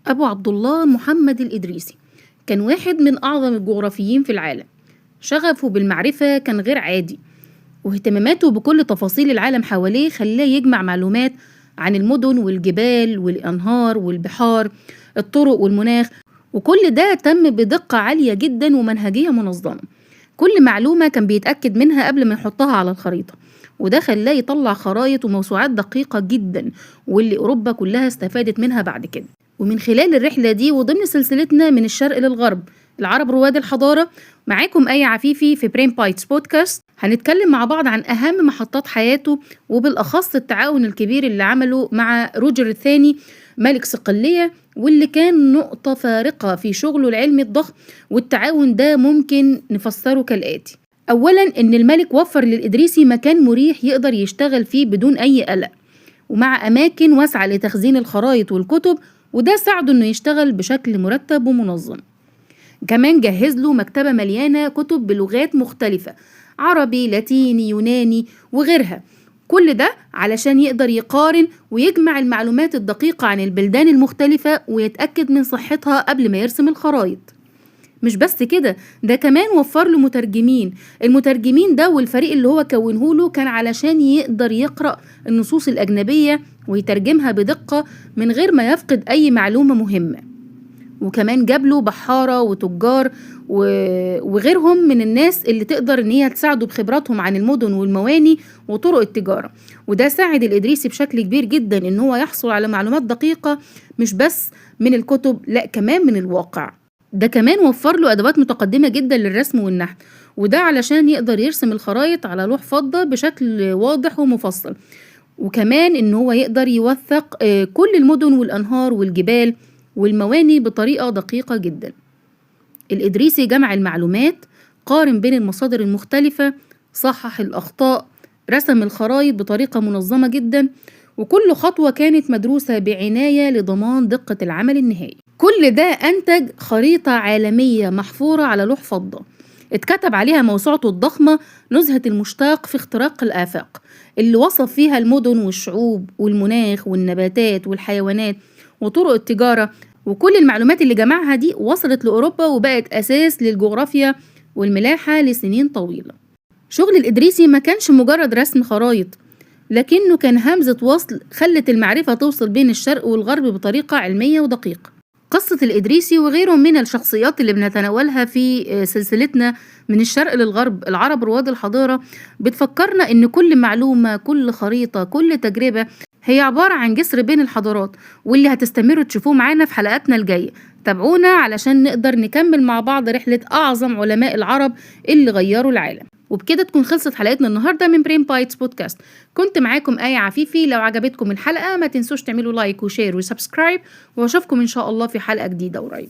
أبو عبد الله محمد الإدريسي كان واحد من أعظم الجغرافيين في العالم. شغفه بالمعرفة كان غير عادي، واهتماماته بكل تفاصيل العالم حواليه خلاه يجمع معلومات عن المدن والجبال والأنهار والبحار، الطرق والمناخ، وكل ده تم بدقة عالية جدا ومنهجية منظمة. كل معلومة كان بيتأكد منها قبل ما يحطها على الخريطة، وده خلاه يطلع خرايط وموسوعات دقيقة جدا، واللي أوروبا كلها استفادت منها بعد كده. ومن خلال الرحلة دي وضمن سلسلتنا من الشرق للغرب، العرب رواد الحضارة، معاكم آية عفيفي في برين بايتس بودكاست. هنتكلم مع بعض عن أهم محطات حياته، وبالأخص التعاون الكبير اللي عمله مع روجر الثاني ملك صقلية، واللي كان نقطة فارقة في شغله العلمي الضخم. والتعاون ده ممكن نفسره كالآتي: أولا، إن الملك وفر للإدريسي مكان مريح يقدر يشتغل فيه بدون أي قلق، ومع أماكن واسعة لتخزين الخرائط والكتب، وده ساعده إنه يشتغل بشكل مرتب ومنظم. كمان جهز له مكتبة مليانة كتب بلغات مختلفة، عربي، لاتيني، يوناني وغيرها، كل ده علشان يقدر يقارن ويجمع المعلومات الدقيقة عن البلدان المختلفة ويتأكد من صحتها قبل ما يرسم الخرائط. مش بس كده، ده كمان وفر له مترجمين. المترجمين ده والفريق اللي هو كونه له كان علشان يقدر يقرأ النصوص الأجنبية ويترجمها بدقة من غير ما يفقد أي معلومة مهمة. وكمان جاب له بحارة وتجار وغيرهم من الناس اللي تقدر ان هي تساعده بخبراتهم عن المدن والمواني وطرق التجارة، وده ساعد الإدريسي بشكل كبير جدا ان هو يحصل على معلومات دقيقة مش بس من الكتب، لا كمان من الواقع. ده كمان وفر له أدوات متقدمة جدا للرسم والنحت، وده علشان يقدر يرسم الخرائط على لوح فضة بشكل واضح ومفصل. وكمان ان هو يقدر يوثق كل المدن والأنهار والجبال والمواني بطريقة دقيقة جدا. الإدريسي جمع المعلومات، قارن بين المصادر المختلفة، صحح الأخطاء، رسم الخرائط بطريقة منظمة جدا، وكل خطوة كانت مدروسة بعناية لضمان دقة العمل النهائي. كل ده أنتج خريطة عالمية محفورة على لوح فضة اتكتب عليها موسوعته الضخمة نزهة المشتاق في اختراق الآفاق، اللي وصف فيها المدن والشعوب والمناخ والنباتات والحيوانات وطرق التجارة. وكل المعلومات اللي جمعها دي وصلت لأوروبا وبقت أساس للجغرافيا والملاحة لسنين طويلة. شغل الإدريسي ما كانش مجرد رسم خرايط، لكنه كان همزة وصل خلت المعرفة توصل بين الشرق والغرب بطريقة علمية ودقيقة. قصة الإدريسي وغيره من الشخصيات اللي بنتناولها في سلسلتنا من الشرق للغرب، العرب رواد الحضارة، بتفكرنا إن كل معلومة، كل خريطة، كل تجربة هي عبارة عن جسر بين الحضارات، واللي هتستمروا تشوفوه معانا في حلقاتنا الجاية. تابعونا علشان نقدر نكمل مع بعض رحلة أعظم علماء العرب اللي غيروا العالم. وبكده تكون خلصت حلقتنا النهاردة من برين بايتس بودكاست. كنت معاكم آية عفيفي. لو عجبتكم الحلقة ما تنسوش تعملوا لايك وشير وسبسكرايب، واشوفكم إن شاء الله في حلقة جديدة قريب.